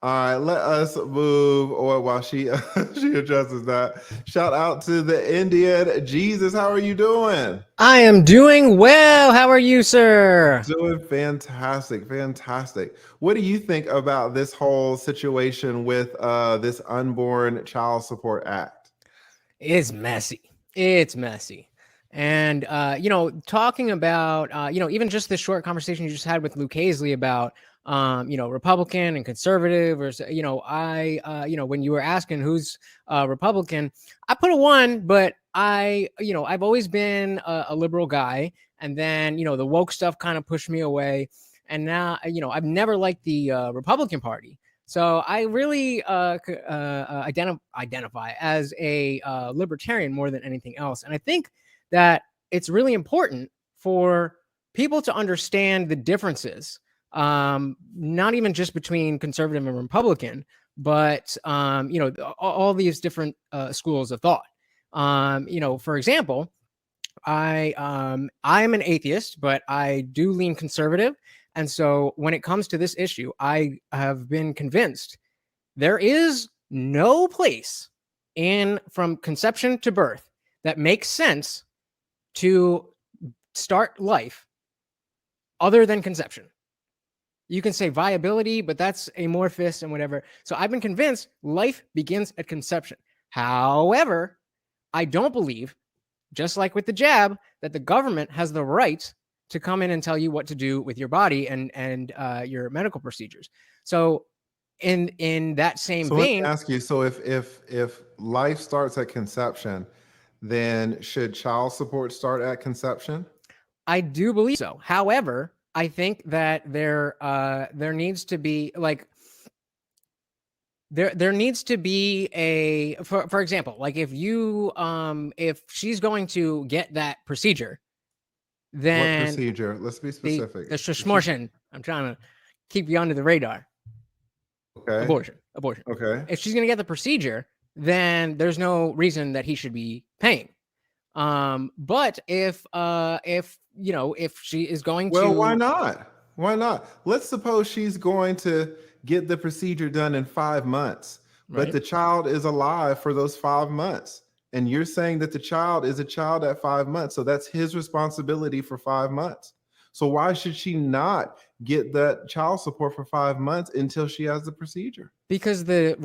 All right, let us move. Or while she she addresses that, shout out to the Indian Jesus. How are you doing? I am doing well. How are you, sir? Doing fantastic, fantastic. What do you think about this whole situation with this unborn child support act? It's messy. It's messy. And talking about even just this short conversation you just had with Luke Hazley about Republican and conservative, or when you were asking who's Republican, I put a one, but I've always been a liberal guy, and then the woke stuff kind of pushed me away, and now I've never liked the Republican Party. So I really identify as a libertarian more than anything else. And I think that it's really important for people to understand the differences, not even just between conservative and Republican, but all these different schools of thought. For example, I'm an atheist, but I do lean conservative. And so when it comes to this issue, I have been convinced there is no place in from conception to birth that makes sense to start life other than conception. You can say viability, but that's amorphous and whatever. So I've been convinced life begins at conception. However, I don't believe, just like with the jab, that the government has the right to come in and tell you what to do with your body and your medical procedures. So in that same So let me vein, ask you, so if life starts at conception, then should child support start at conception? I do believe so. However, I think that there needs to be like there needs to be a for example, like if she's going to get that procedure, What then procedure? Let's be specific. the If she's schmortion. I'm trying to keep you under the radar. okay, Abortion. okay. If she's going to get the procedure, then there's no reason that he should be paying. But if she is going Well, why to, not? Why not? Let's suppose she's going to get the procedure done in 5 months, but right? the child is alive for those 5 months. And you're saying that the child is a child at 5 months. So that's his responsibility for 5 months. So why should she not get that child support for 5 months until she has the procedure? Because the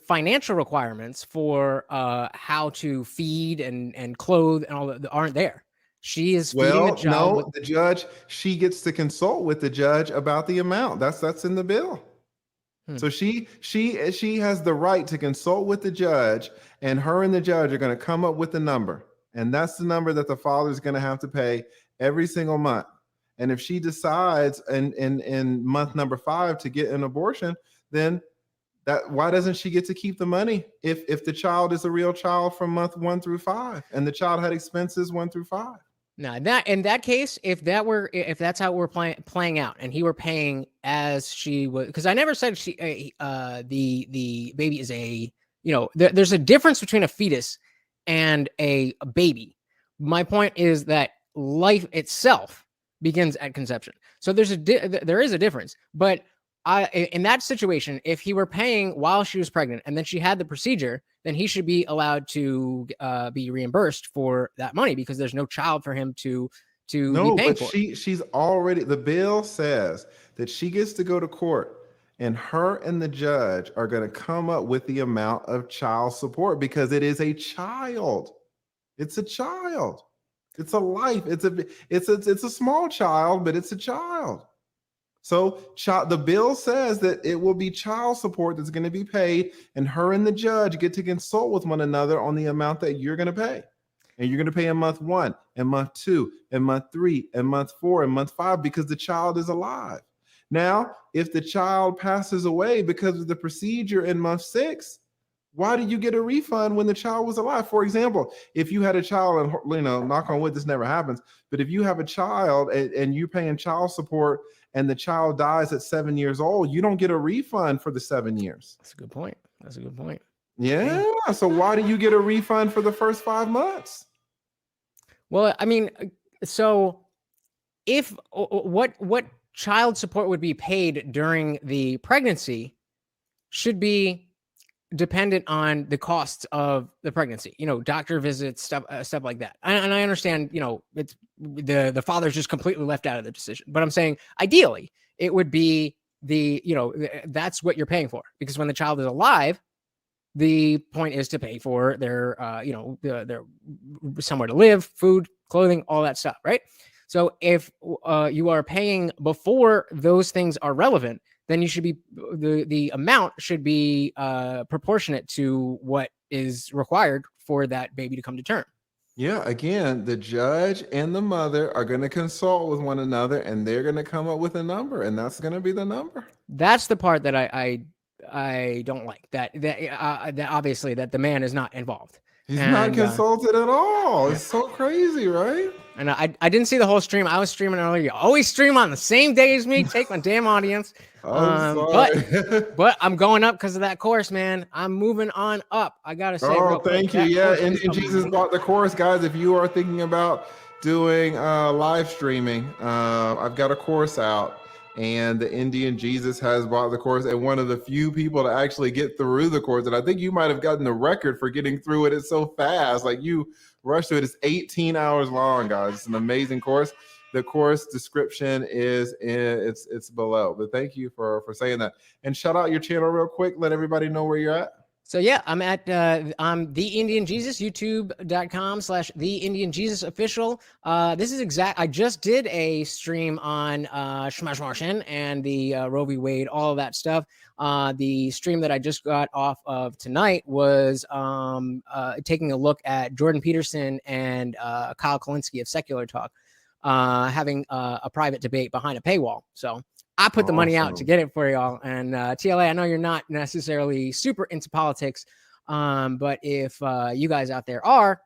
financial requirements for how to feed and clothe and all that aren't there. She is feeding the Well, child with no, the judge, she gets to consult with the judge about the amount. That's in the bill. hmm, So she has the right to consult with the judge, and her and the judge are going to come up with a number. And that's the number that the father is going to have to pay every single month. And if she decides in month number 5 to get an abortion, then that why doesn't she get to keep the money if the child is a real child from month 1 through 5 and the child had expenses 1 through 5? now that in that case, if that's how we're playing out, and he were paying as she was, because I never said the baby is there's a difference between a fetus and a baby. My point is that life itself begins at conception. So there is a difference, but in that situation, if he were paying while she was pregnant and then she had the procedure, then he should be allowed to be reimbursed for that money because there's no child for him to be No, paying but for. she's already, the bill says that she gets to go to court and her and the judge are going to come up with the amount of child support because it is a child. It's a child. It's a life. It's a small child, but it's a child. So the bill says that it will be child support that's going to be paid, and her and the judge get to consult with one another on the amount that you're going to pay. And you're going to pay in month 1, and month 2, and month 3, and month 4, and month 5 because the child is alive. Now, if the child passes away because of the procedure in month 6, why did you get a refund when the child was alive? For example, if you had a child, and knock on wood, this never happens, but if you have a child and you're paying child support and the child dies at 7 years old, you don't get a refund for the 7 years. That's a good point. That's a good point. Yeah. Yeah. So why do you get a refund for the first 5 months? Well, I mean, so if what child support would be paid during the pregnancy should be dependent on the costs of the pregnancy, doctor visits, stuff like that. And I understand, it's the father's just completely left out of the decision, but I'm saying ideally it would be that's what you're paying for, because when the child is alive, the point is to pay for their, their somewhere to live, food, clothing, all that stuff, right? So if you are paying before those things are relevant, then you should be the amount should be proportionate to what is required for that baby to come to term. Yeah, again, the judge and the mother are going to consult with one another, and they're going to come up with a number, and that's going to be the number. That's the part that I don't like. That obviously that the man is not involved. He's not consulted at all. Yeah. It's so crazy, right? And I didn't see the whole stream. I was streaming earlier. You always stream on the same day as me. Take my damn audience. Sorry. But I'm going up because of that course, man. I'm moving on up. I gotta say. Oh, thank you. Yeah, and Jesus bought the course, guys. If you are thinking about doing live streaming, I've got a course out. And the Indian Jesus has bought the course, and one of the few people to actually get through the course. And I think you might have gotten the record for getting through it. It's so fast. Like, you rushed through it. It's 18 hours long, guys. It's an amazing course. The course description is it's below. But thank you for saying that. And shout out your channel real quick. Let everybody know where you're at. So yeah, I'm at TheIndianJesus, youtube.com/TheIndianJesus official. This is I just did a stream on Shmash Marshin and the Roe v. Wade, all of that stuff. The stream that I just got off of tonight was taking a look at Jordan Peterson and Kyle Kalinske of Secular Talk having a private debate behind a paywall. So I put the money out to get it for y'all. And TLA, I know you're not necessarily super into politics, but if you guys out there are,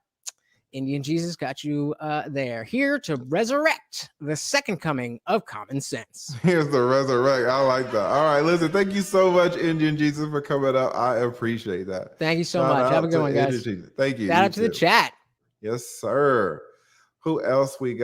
Indian Jesus got you there, here to resurrect the second coming of common sense. Here's the resurrect. I like that. All right, listen, thank you so much, Indian Jesus, for coming up. I appreciate that. Thank you so much. Have a good one, guys. Thank you. Shout out to the chat. Yes, sir. Who else we got?